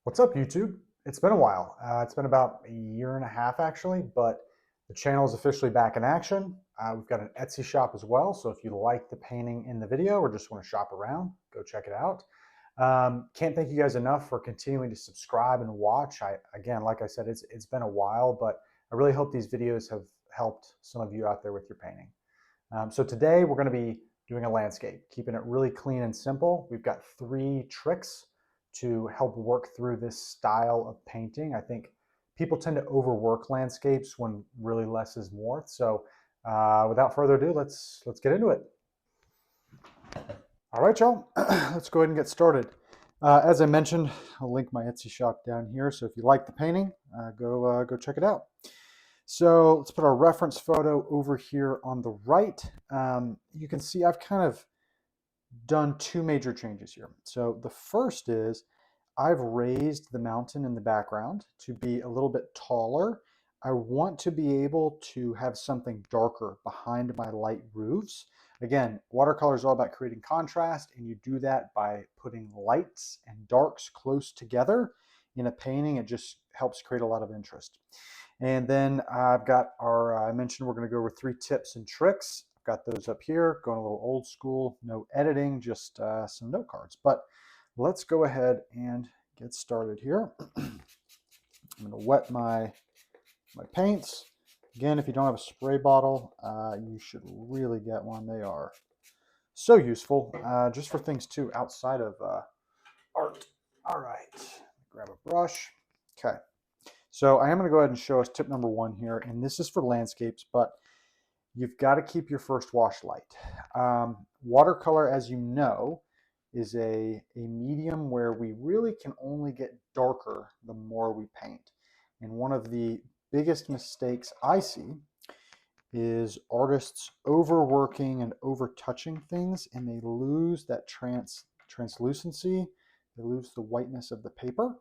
What's up, YouTube? It's been a while. It's been about a year and a half, actually, but the channel is officially back in action. We've got an Etsy shop as well, so if you like the painting in the video or just want to shop around, go check it out. Can't thank you guys enough for continuing to subscribe and watch. Again, like I said, it's been a while, but I really hope these videos have helped some of you out there with your painting. So today we're going to be doing a landscape, keeping it really clean and simple. We've got 3 tricks to help work through this style of painting. I think people tend to overwork landscapes when really less is more. So without further ado, let's get into it. All right, y'all, let's go ahead and get started. As I mentioned, I'll link my Etsy shop down here. So if you like the painting, go check it out. So let's put our reference photo over here on the right. You can see I've kind of done 2 major changes here. So the first is I've raised the mountain in the background to be a little bit taller. I want to be able to have something darker behind my light roofs. Again, watercolor is all about creating contrast, and you do that by putting lights and darks close together in a painting. It just helps create a lot of interest. And then I've got our, I mentioned we're going to go over 3 tips and tricks. I've got those up here, going a little old school, no editing, just some note cards. But let's go ahead and get started here. I'm going to wet my paints. Again, if you don't have a spray bottle, you should really get one. They are so useful, just for things too outside of art. All right, grab a brush. Okay, so I am going to go ahead and show us tip number 1 here, and this is for landscapes, but you've got to keep your first wash light. Watercolor, as you know, is a medium where we really can only get darker the more we paint. And one of the biggest mistakes I see is artists overworking and overtouching things, and they lose that translucency, they lose the whiteness of the paper.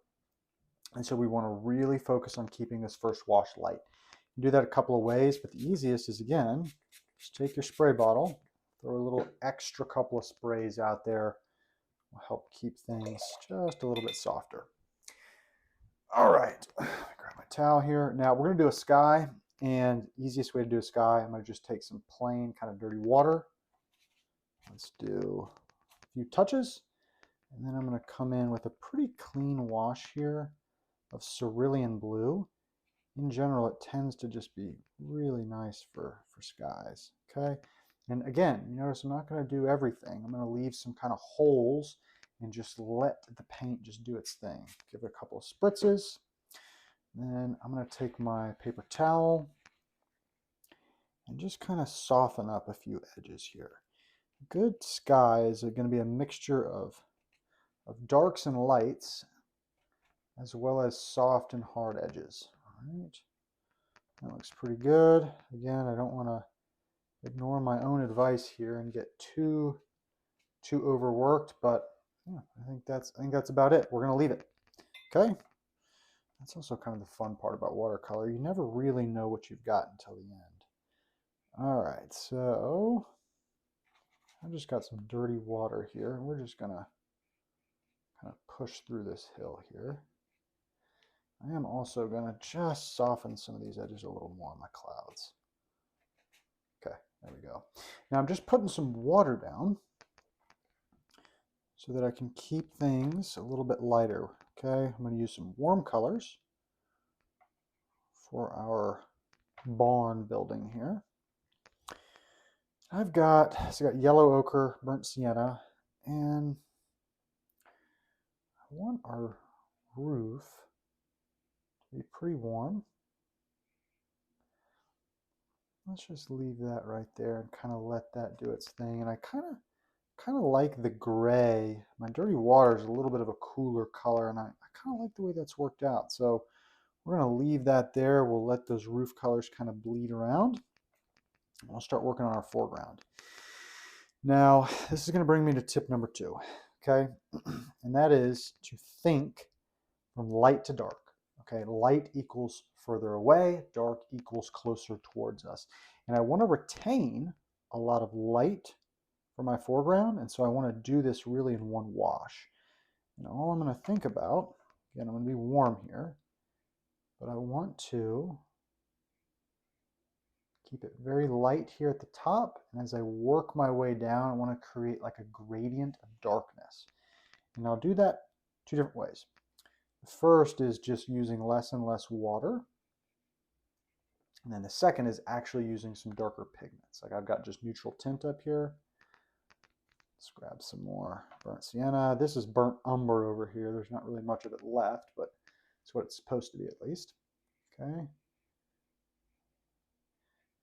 And so we want to really focus on keeping this first wash light. You do that a couple of ways, but the easiest is, again, just take your spray bottle, throw a little extra couple of sprays out there. Will help keep things just a little bit softer. All right, grab my towel here. Now we're going to do a sky, and easiest way to do a sky, I'm going to just take some plain kind of dirty water. Let's do a few touches, and then I'm going to come in with a pretty clean wash here of Cerulean Blue. In general, it tends to just be really nice for skies, okay? And again, you notice I'm not going to do everything. I'm going to leave some kind of holes and just let the paint just do its thing. Give it a couple of spritzes. Then I'm going to take my paper towel and just kind of soften up a few edges here. Good sky is going to be a mixture of darks and lights, as well as soft and hard edges. All right, that looks pretty good. Again, I don't want to ignore my own advice here and get too overworked, but yeah, I think that's about it. We're going to leave it. Okay. That's also kind of the fun part about watercolor. You never really know what you've got until the end. All right, so I've just got some dirty water here. We're just going to kind of push through this hill here. I am also going to just soften some of these edges a little more on my clouds. Okay, there we go. Now I'm just putting some water down so that I can keep things a little bit lighter. Okay, I'm going to use some warm colors for our barn building here. I've got yellow ochre, burnt sienna, and I want our roof to be pretty warm. Let's just leave that right there and kind of let that do its thing. And I kind of like the gray. My dirty water is a little bit of a cooler color, and I kind of like the way that's worked out. So we're going to leave that there. We'll let those roof colors kind of bleed around. We'll start working on our foreground. Now, this is going to bring me to tip number 2, okay? And that is to think from light to dark, okay? Light equals further away, dark equals closer towards us. And I want to retain a lot of light for my foreground, and so I want to do this really in one wash. And all I'm going to think about Again, I'm going to be warm here, but I want to keep it very light here at the top. And as I work my way down, I want to create like a gradient of darkness. And I'll do that two different ways. The first is just using less and less water. And then the second is actually using some darker pigments. Like I've got just neutral tint up here. Let's grab some more burnt sienna. This is burnt umber over here. There's not really much of it left, but it's what it's supposed to be at least. Okay.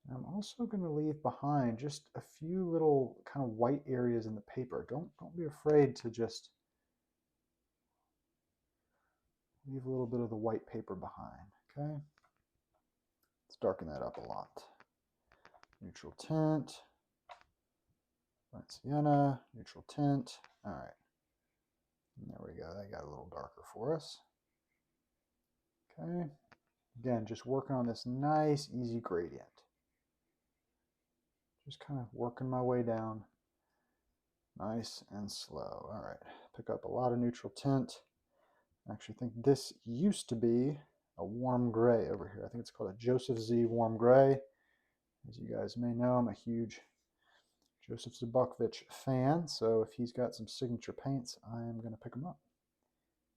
And I'm also going to leave behind just a few little kind of white areas in the paper. Don't be afraid to just leave a little bit of the white paper behind. Okay. Let's darken that up a lot. Neutral tint. Burnt sienna, neutral tint. All right. And there we go. That got a little darker for us. Okay. Again, just working on this nice, easy gradient. Just kind of working my way down. Nice and slow. All right. Pick up a lot of neutral tint. I actually think this used to be a warm gray over here. I think it's called a Joseph Z warm gray. As you guys may know, I'm a huge Joseph Zbukvich fan, so if he's got some signature paints, I'm going to pick them up.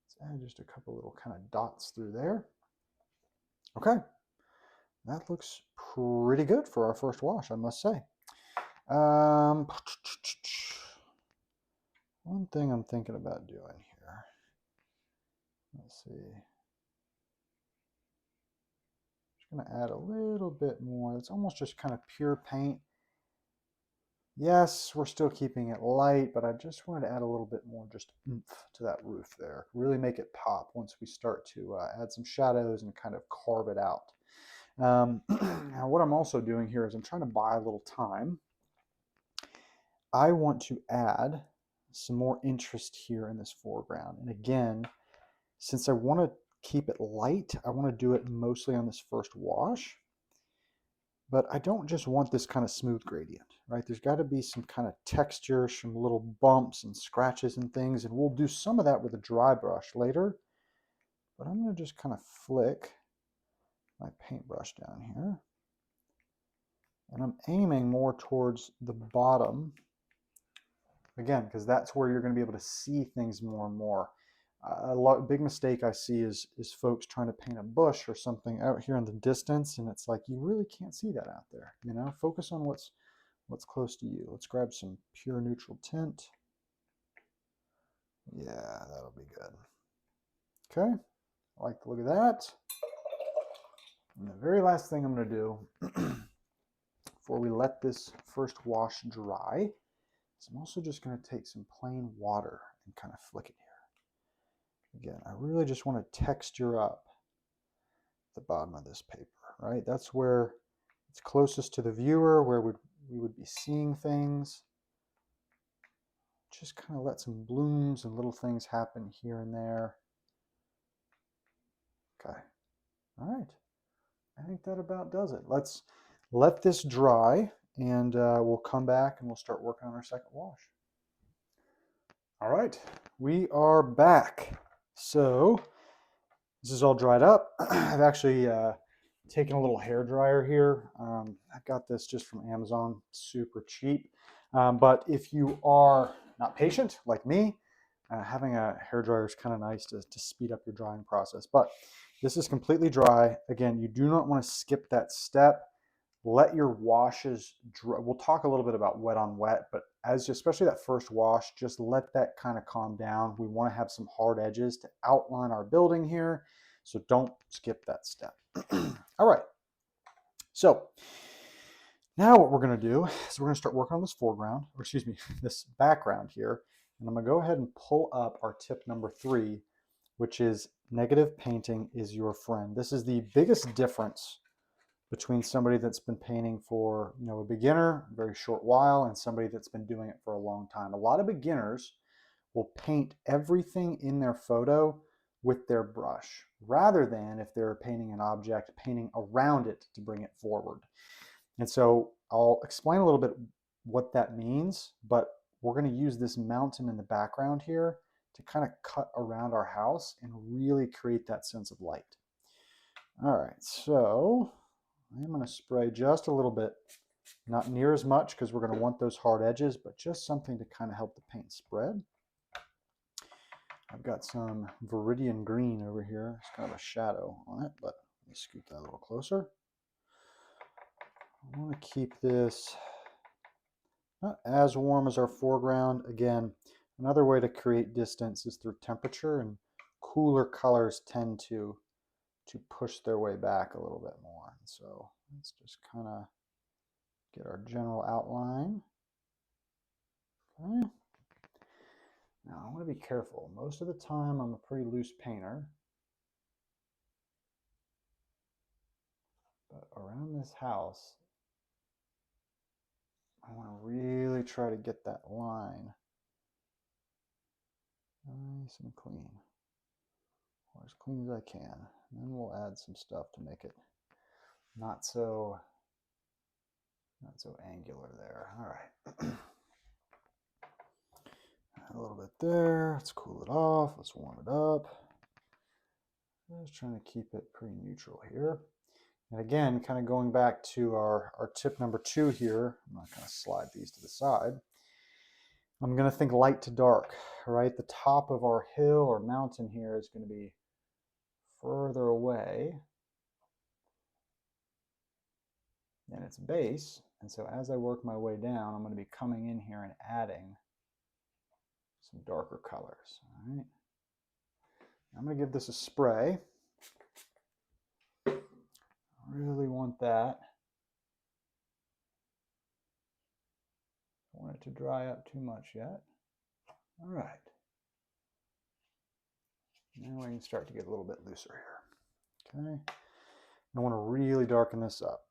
Let's add just a couple little kind of dots through there. Okay, that looks pretty good for our first wash, I must say. One thing I'm thinking about doing here. Let's see. Just going to add a little bit more. It's almost just kind of pure paint. Yes, we're still keeping it light, but I just wanted to add a little bit more just oomph to that roof there. Really make it pop once we start to add some shadows and kind of carve it out. Now what I'm also doing here is I'm trying to buy a little time. I want to add some more interest here in this foreground. And again, since I want to keep it light, I want to do it mostly on this first wash. But I don't just want this kind of smooth gradient, right? There's got to be some kind of texture, some little bumps and scratches and things, and we'll do some of that with a dry brush later. But I'm going to just kind of flick my paintbrush down here. And I'm aiming more towards the bottom, again, because that's where you're going to be able to see things more and more. Big mistake I see is folks trying to paint a bush or something out here in the distance, and it's like you really can't see that out there. You know, focus on what's close to you. Let's grab some pure neutral tint. Yeah, that'll be good. Okay, I like the look of that. And the very last thing I'm going to do before we let this first wash dry is I'm also just going to take some plain water and kind of flick it here. Again, I really just want to texture up the bottom of this paper, right? That's where it's closest to the viewer, where we would be seeing things. Just kind of let some blooms and little things happen here and there. Okay, all right. I think that about does it. Let's let this dry, and we'll come back and we'll start working on our second wash. All right, we are back. So this is all dried up. I've actually taken a little hair dryer here. I got this just from Amazon, super cheap. But if you are not patient like me, having a hair dryer is kind of nice to speed up your drying process. But this is completely dry. Again, you do not want to skip that step. Let your washes dry. We'll talk a little bit about wet on wet, but especially that first wash, just let that kind of calm down. We want to have some hard edges to outline our building here, so don't skip that step. All right, so now what we're going to do is we're going to start working on this foreground, or excuse me, this background here, and I'm going to go ahead and pull up our tip number 3, which is negative painting is your friend. This is the biggest difference between somebody that's been painting for, a beginner, a very short while, and somebody that's been doing it for a long time. A lot of beginners will paint everything in their photo with their brush, rather than, if they're painting an object, painting around it to bring it forward. And so I'll explain a little bit what that means, but we're going to use this mountain in the background here to kind of cut around our house and really create that sense of light. All right, so I'm going to spray just a little bit, not near as much because we're going to want those hard edges, but just something to kind of help the paint spread. I've got some Viridian green over here. It's kind of a shadow on it, but let me scoot that a little closer. I want to keep this not as warm as our foreground. Again, another way to create distance is through temperature, and cooler colors tend to push their way back a little bit more. So let's just kind of get our general outline. Okay. Now I want to be careful. Most of the time I'm a pretty loose painter, but around this house I want to really try to get that line nice and clean, or as clean as I can. And then we'll add some stuff to make it not so angular there. All right. A little bit there. Let's cool it off. Let's warm it up. Just trying to keep it pretty neutral here. And again, kind of going back to our tip number 2 here, I'm not going to slide these to the side. I'm going to think light to dark, right? The top of our hill or mountain here is going to be further away than its base. And so as I work my way down, I'm going to be coming in here and adding some darker colors. All right. I'm going to give this a spray. I really want that. Don't want it to dry up too much yet. All right. Now we can start to get a little bit looser here. Okay. I want to really darken this up.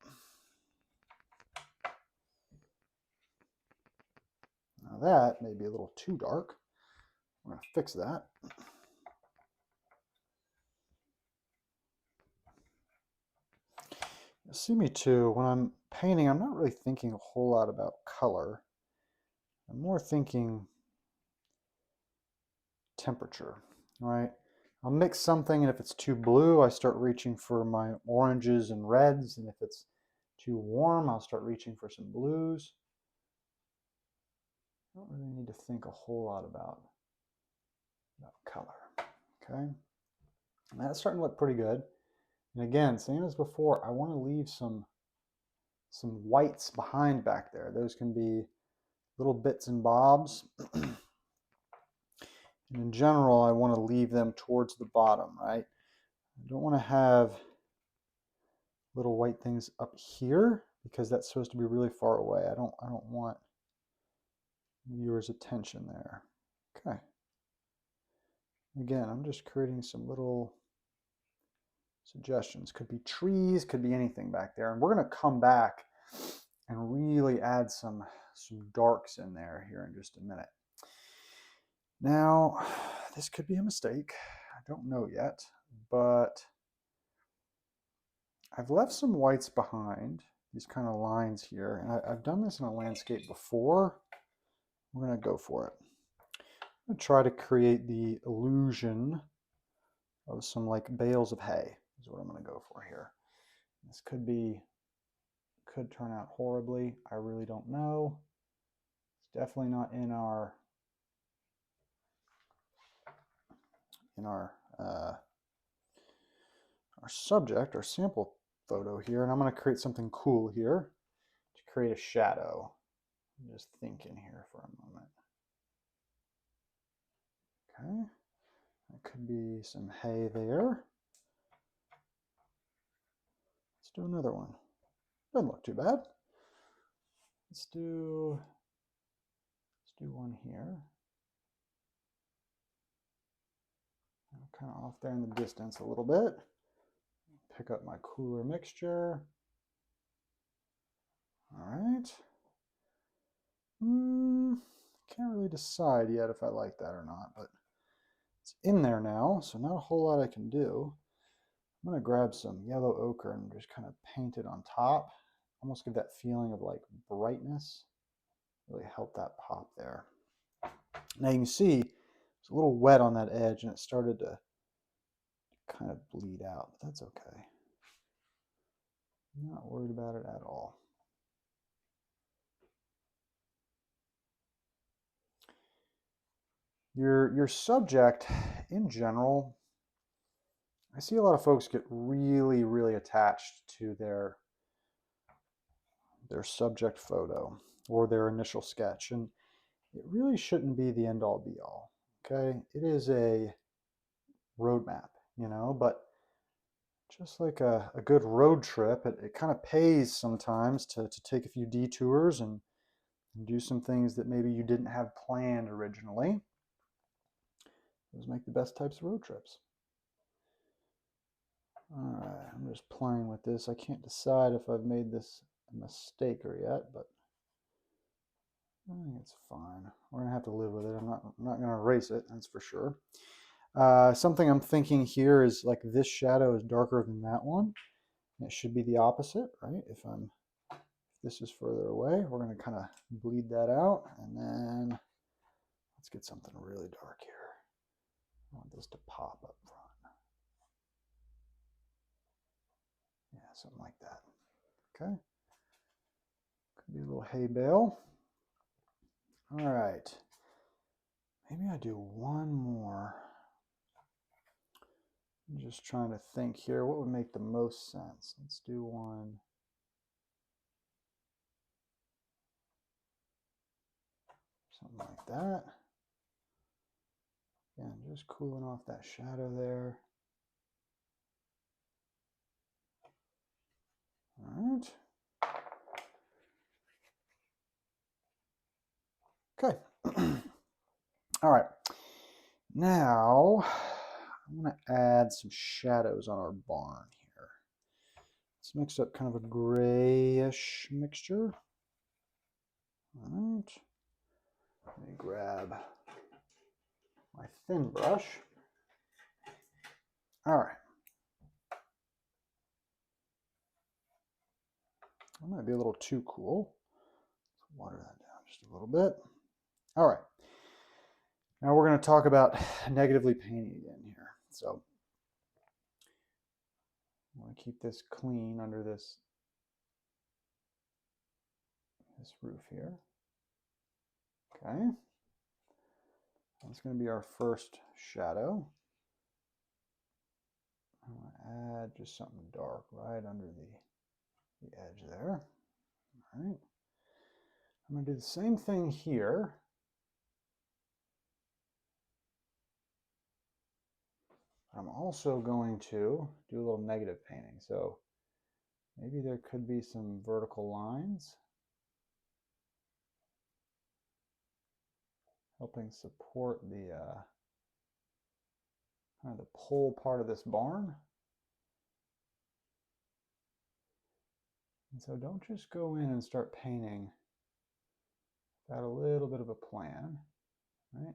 Now that may be a little too dark. We're going to fix that. You see me too, when I'm painting, I'm not really thinking a whole lot about color. I'm more thinking temperature, right? I'll mix something, and if it's too blue, I start reaching for my oranges and reds, and if it's too warm, I'll start reaching for some blues. I don't really need to think a whole lot about color, okay? And that's starting to look pretty good. And again, same as before, I want to leave some whites behind back there. Those can be little bits and bobs. And in general, I want to leave them towards the bottom, right? I don't want to have little white things up here because that's supposed to be really far away. I don't want viewers' attention there. Okay. Again, I'm just creating some little suggestions. Could be trees, could be anything back there. And we're going to come back and really add some darks in there here in just a minute. Now, this could be a mistake. I don't know yet, but I've left some whites behind, these kind of lines here, and I've done this in a landscape before. We're going to go for it. I'm going to try to create the illusion of some like bales of hay is what I'm going to go for here. This could turn out horribly. I really don't know. It's definitely not in our subject, our sample photo here, and I'm going to create something cool here to create a shadow. I'm just thinking here for a moment. Okay, that could be some hay there. Let's do another one. Doesn't look too bad. Let's do one here. Kind of off there in the distance a little bit. Pick up my cooler mixture. All right. Can't really decide yet if I like that or not, but it's in there now, so not a whole lot I can do. I'm going to grab some yellow ochre and just kind of paint it on top. Almost give that feeling of like brightness. Really help that pop there. Now you can see It's a little wet on that edge and it started to kind of bleed out, but that's okay. I'm not worried about it at all. Your subject, in general, I see a lot of folks get really, really attached to their subject photo or their initial sketch, and it really shouldn't be the end-all be-all. Okay, it is a roadmap, you know, but just like a good road trip, it kind of pays sometimes to take a few detours and do some things that maybe you didn't have planned originally. Those make the best types of road trips. All right, I'm just playing with this. I can't decide if I've made this a mistake or yet, but I think it's fine. We're gonna have to live with it. I'm not gonna erase it, that's for sure. Something I'm thinking here is like this shadow is darker than that one. It should be the opposite, right? If this is further away, we're gonna kind of bleed that out, and then let's get something really dark here. I want this to pop up front. Yeah, something like that. Okay. Could be a little hay bale. All right. Maybe I do one more. I'm just trying to think here. What would make the most sense? Let's do one. Something like that. Again, just cooling off that shadow there. All right. Okay. All right. Now, I'm going to add some shadows on our barn here. Let's mix up kind of a grayish mixture. All right. Let me grab my thin brush. All right. That might be a little too cool. Let's water that down just a little bit. All right. Now we're going to talk about negatively painting again here. So I want to keep this clean under this roof here. Okay. That's going to be our first shadow. I'm going to add just something dark right under the edge there. All right. I'm going to do the same thing here. I'm also going to do a little negative painting. So maybe there could be some vertical lines helping support the kind of the pole part of this barn. And so don't just go in and start painting without a little bit of a plan, right?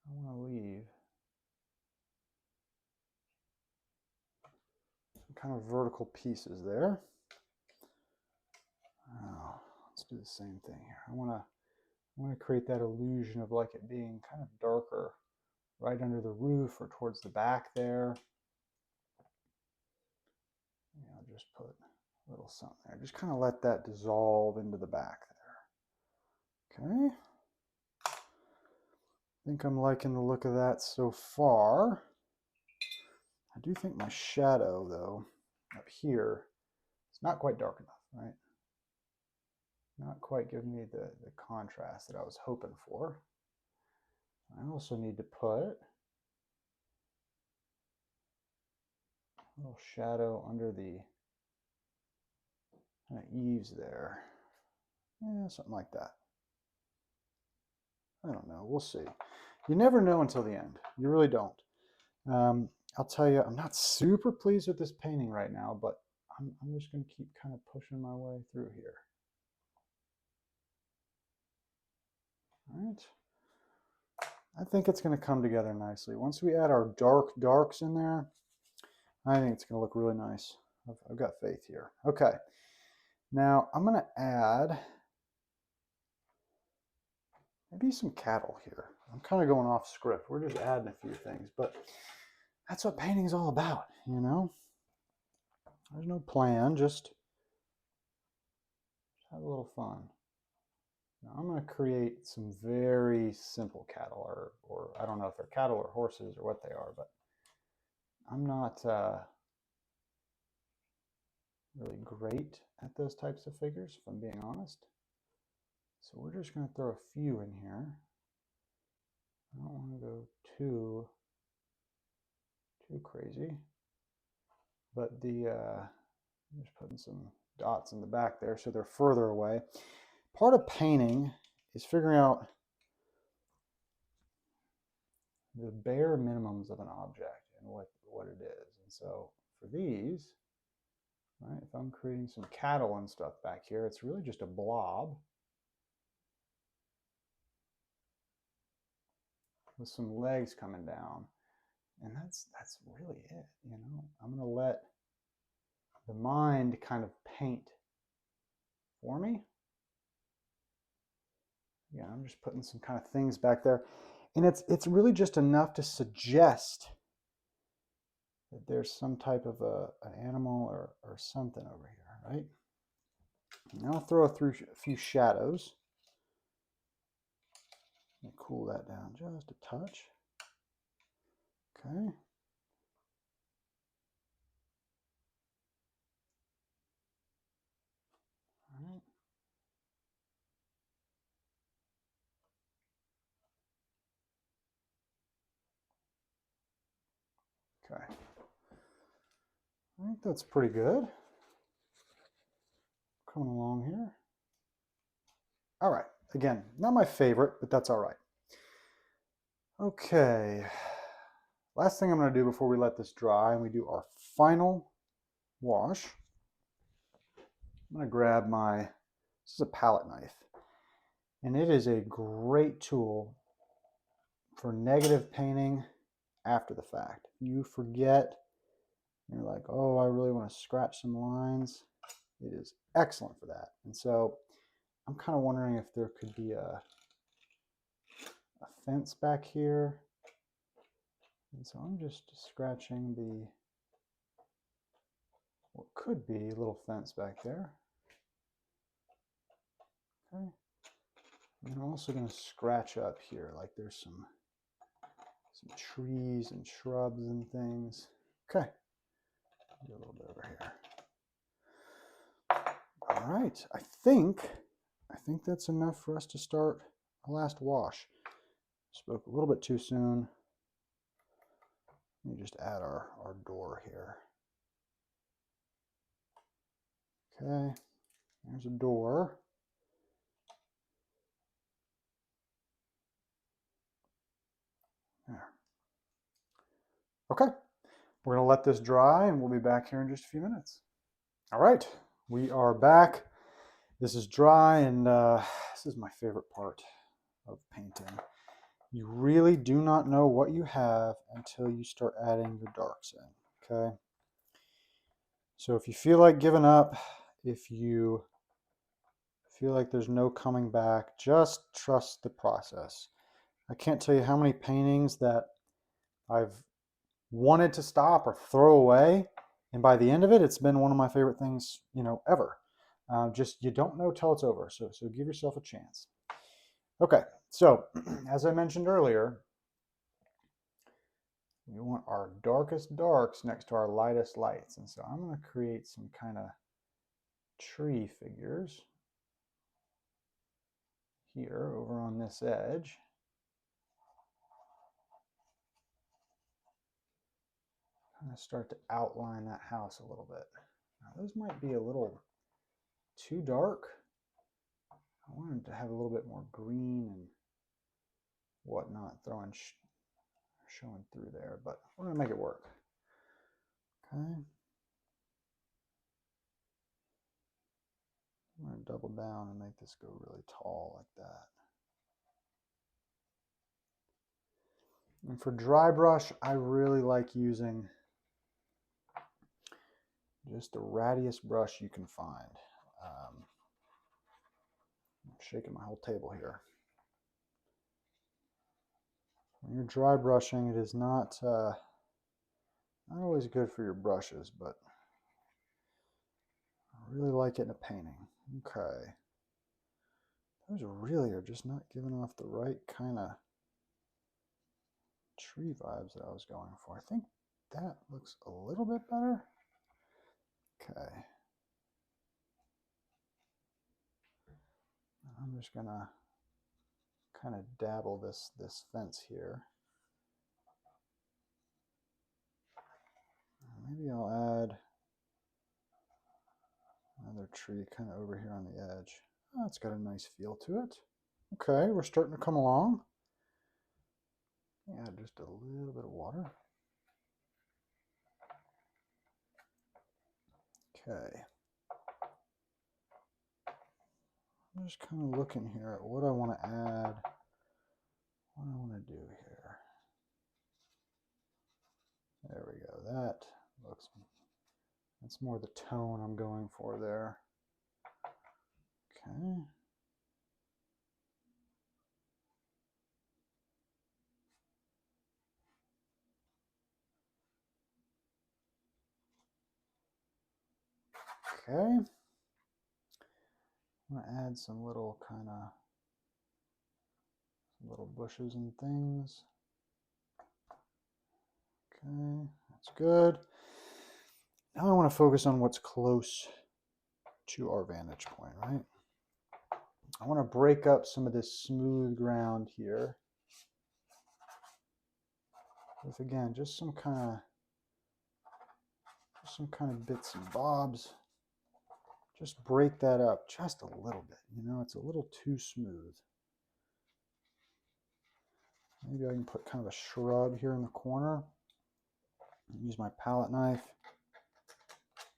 I want to leave some kind of vertical pieces there. Oh, let's do the same thing here. I want to create that illusion of like it being kind of darker right under the roof or towards the back there. I'll just put a little something there. Just kind of let that dissolve into the back there. Okay. I think I'm liking the look of that so far. I do think my shadow, though, up here, it's not quite dark enough, right? Not quite giving me the contrast that I was hoping for. I also need to put a little shadow under the kind of eaves there. Yeah, something like that. I don't know. We'll see. You never know until the end. You really don't. I'll tell you, I'm not super pleased with this painting right now, but I'm just going to keep kind of pushing my way through here. All right. I think it's going to come together nicely. Once we add our darks in there, I think it's going to look really nice. I've got faith here. Okay. Now I'm going to add maybe some cattle here. I'm kind of going off script. We're just adding a few things, but that's what painting is all about, you know? There's no plan, just have a little fun. Now I'm going to create some very simple cattle, or I don't know if they're cattle or horses or what they are, but I'm not really great at those types of figures, if I'm being honest. So we're just going to throw a few in here. I don't want to go too crazy, but I'm just putting some dots in the back there so they're further away. Part of painting is figuring out the bare minimums of an object and what it is. And so for these, right, if I'm creating some cattle and stuff back here, it's really just a blob with some legs coming down. And that's really it, you know. I'm going to let the mind kind of paint for me. Yeah, I'm just putting some kind of things back there. And it's really just enough to suggest that there's some type of an animal or something over here, right? Now I'll throw through a few shadows. Let me cool that down just a touch. Okay. All right. Okay. I think that's pretty good. Coming along here. All right. Again, not my favorite, but that's all right. Okay. Last thing I'm going to do before we let this dry and we do our final wash. I'm going to grab this is a palette knife, and it is a great tool for negative painting after the fact. You forget, you're like, oh, I really want to scratch some lines. It is excellent for that. And so I'm kind of wondering if there could be a fence back here. And so I'm just scratching what could be a little fence back there. Okay. And I'm also going to scratch up here, like there's some trees and shrubs and things. Okay. Do a little bit over here. All right. I think that's enough for us to start our last wash. Spoke a little bit too soon. Let me just add our door here. Okay. There's a door. There. Okay. We're going to let this dry and we'll be back here in just a few minutes. All right. We are back. This is dry, and this is my favorite part of painting. You really do not know what you have until you start adding your darks in, okay? So if you feel like giving up, if you feel like there's no coming back, just trust the process. I can't tell you how many paintings that I've wanted to stop or throw away, and by the end of it, it's been one of my favorite things, you know, ever. Just you don't know till it's over, so give yourself a chance. Okay, so as I mentioned earlier, we want our darkest darks next to our lightest lights, and so I'm going to create some kind of tree figures here over on this edge. Kind of start to outline that house a little bit. Now those might be a little too dark. I wanted to have a little bit more green and whatnot showing through there, but we're going to make it work. Okay. I'm going to double down and make this go really tall like that. And for dry brush, I really like using just the rattiest brush you can find. I'm shaking my whole table here. When you're dry brushing, it is not always good for your brushes, but I really like it in a painting. Okay. Those really are just not giving off the right kind of tree vibes that I was going for. I think that looks a little bit better. Okay. I'm just gonna kind of dabble this fence here. Maybe I'll add another tree kind of over here on the edge. Oh, it's got a nice feel to it. Okay, we're starting to come along. Add just a little bit of water. Okay. I'm just kind of looking here at what I want to add, what I want to do here. There we go. That's more the tone I'm going for there. Okay. Okay. I'm going to add some little little bushes and things. Okay, that's good. Now I want to focus on what's close to our vantage point, right? I want to break up some of this smooth ground here with, again, just some kind of bits and bobs. Just break that up just a little bit. You know, it's a little too smooth. Maybe I can put kind of a shrub here in the corner. Use my palette knife.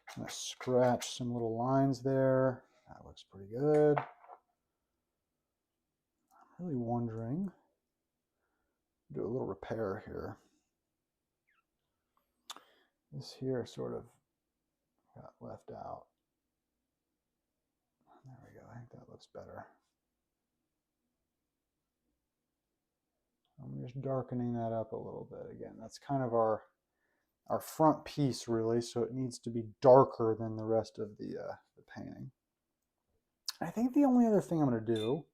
I'm going to scratch some little lines there. That looks pretty good. I'm really wondering, do a little repair here. This here sort of got left out. There we go. I think that looks better. I'm just darkening that up a little bit. Again, that's kind of our front piece, really, so it needs to be darker than the rest of the painting. I think the only other thing I'm going to do,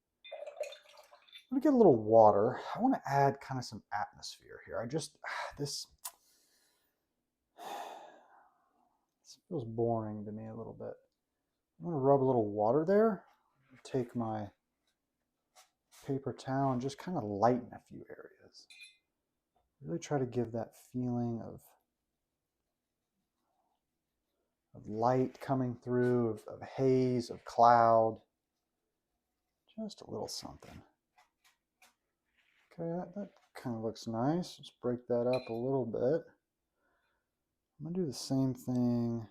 I'm going to get a little water. I want to add kind of some atmosphere here. This feels boring to me a little bit. I'm going to rub a little water there. Take my paper towel and just kind of lighten a few areas. Really try to give that feeling of light coming through, of haze, of cloud. Just a little something. Okay, that kind of looks nice. Let's break that up a little bit. I'm going to do the same thing.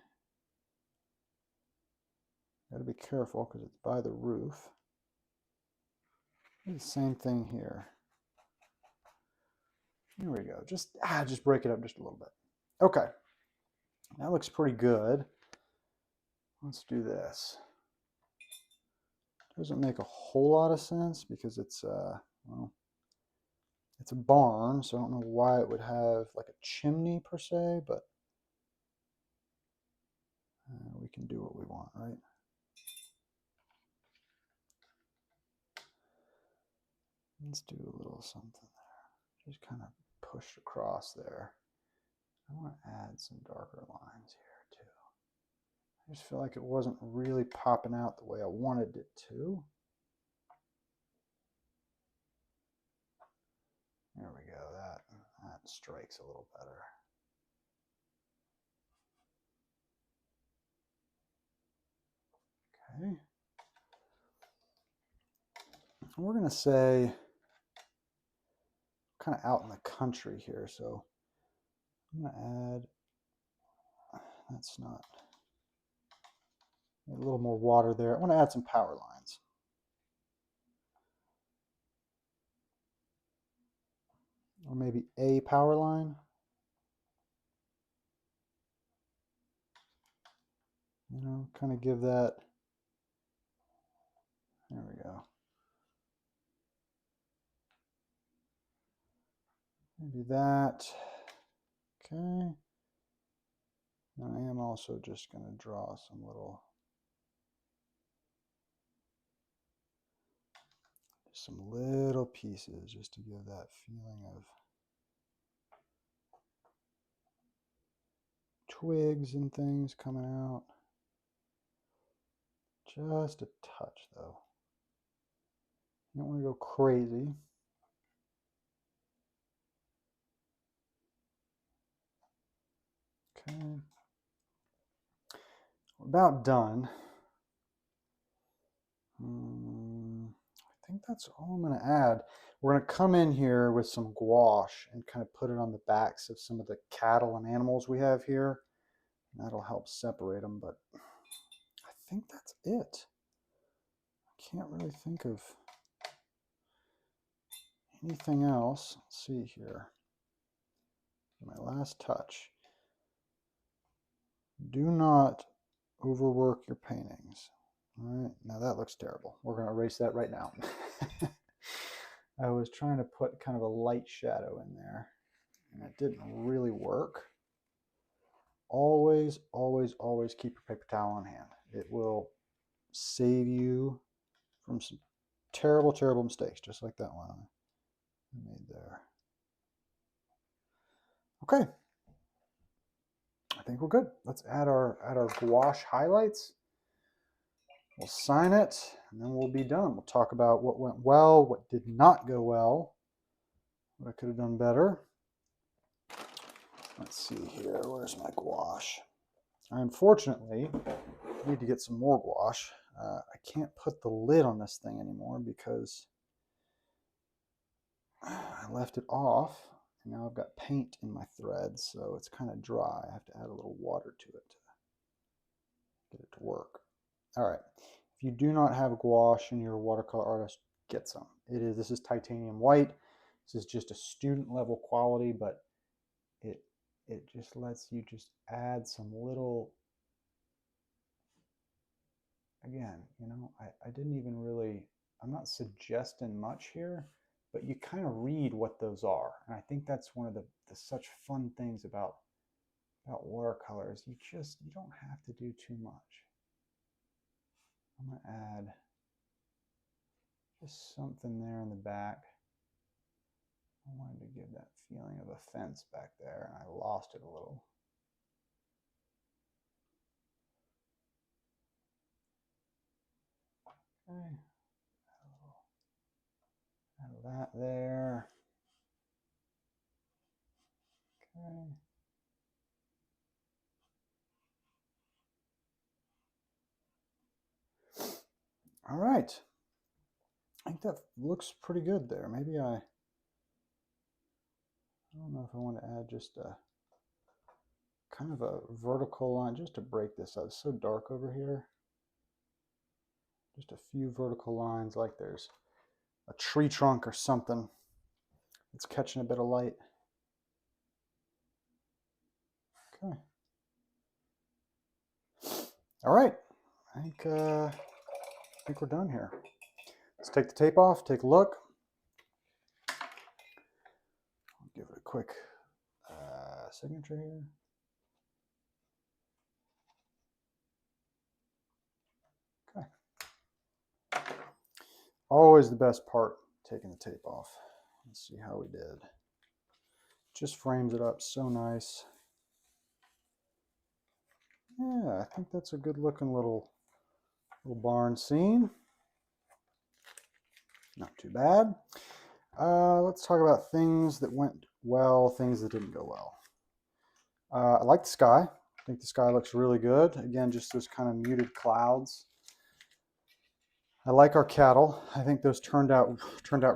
Got to be careful because it's by the roof. Do the same thing here. Here we go. Just break it up just a little bit. Okay. That looks pretty good. Let's do this. Doesn't make a whole lot of sense because it's well, it's a barn, so I don't know why it would have like a chimney per se, but we can do what we want, right? Let's do a little something there. Just kind of push across there. I want to add some darker lines here too. I just feel like it wasn't really popping out the way I wanted it to. There we go. That strikes a little better. Okay. We're going to say kind of out in the country here, so I'm going to add, that's not, a little more water there. I want to add some power lines. Or maybe a power line. You know, kind of give that, there we go. Maybe that. Okay. Now I am also just going to draw some little pieces just to give that feeling of twigs and things coming out. Just a touch though. You don't want to go crazy. Okay. We're about done. I think that's all I'm going to add. We're going to come in here with some gouache and kind of put it on the backs of some of the cattle and animals we have here. That'll help separate them, but I think that's it. I can't really think of anything else. Let's see here. My last touch. Do not overwork your paintings. All right, now that looks terrible. We're going to erase that right now. I was trying to put kind of a light shadow in there, and it didn't really work. Always, always, always keep your paper towel on hand. It will save you from some terrible, terrible mistakes, just like that one I made there. Okay. I think we're good. Let's add our gouache highlights. We'll sign it, and then we'll be done. We'll talk about what went well, what did not go well, what I could have done better. Let's see here. Where's my gouache? I unfortunately need to get some more gouache. I can't put the lid on this thing anymore because I left it off. And now I've got paint in my threads, so it's kind of dry. I have to add a little water to it to get it to work. All right. If you do not have gouache in your watercolor artist, get some. This is titanium white. This is just a student level quality, but it just lets you just add some little, again, you know, I didn't even really, I'm not suggesting much here, but you kind of read what those are. And I think that's one of the such fun things about watercolors. You don't have to do too much. I'm going to add just something there in the back. I wanted to give that feeling of a fence back there, and I lost it a little. Okay. Add that there. Okay. All right. I think that looks pretty good there. Maybe I don't know if I want to add just a kind of a vertical line just to break this up. It's so dark over here. Just a few vertical lines, like there's a tree trunk or something that's catching a bit of light. Okay. All right. I think we're done here. Let's take the tape off, take a look. I'll give it a quick signature here. Okay. Always the best part, taking the tape off. Let's see how we did. Just frames it up so nice. Yeah, I think that's a good looking little barn scene. Not too bad. Let's talk about things that went well, things that didn't go well. I like the sky. I think the sky looks really good. Again, just those kind of muted clouds. I like our cattle. I think those turned out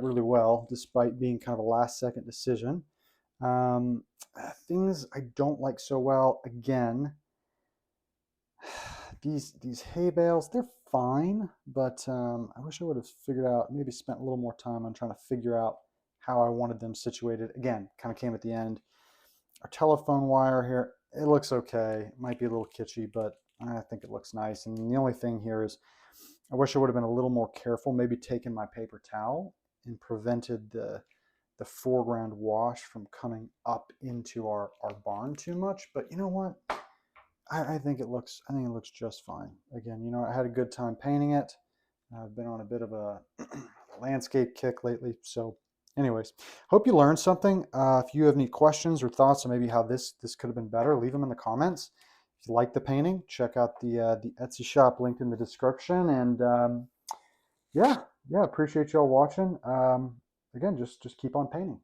really well, despite being kind of a last-second decision. Things I don't like so well, again, these hay bales, they're fine, but I wish I would have figured out, maybe spent a little more time on trying to figure out how I wanted them situated. Again, kind of came at the end. Our telephone wire here, it looks okay. It might be a little kitschy, but I think it looks nice. And the only thing here is I wish I would have been a little more careful, maybe taken my paper towel and prevented the the foreground wash from coming up into our barn too much. But you know what? I think it looks just fine. Again, you know, I had a good time painting it. I've been on a bit of a landscape kick lately. So anyways, hope you learned something. If you have any questions or thoughts on maybe how this could have been better, leave them in the comments. If you like the painting, check out the Etsy shop linked in the description. And yeah, appreciate y'all watching. Again, just keep on painting.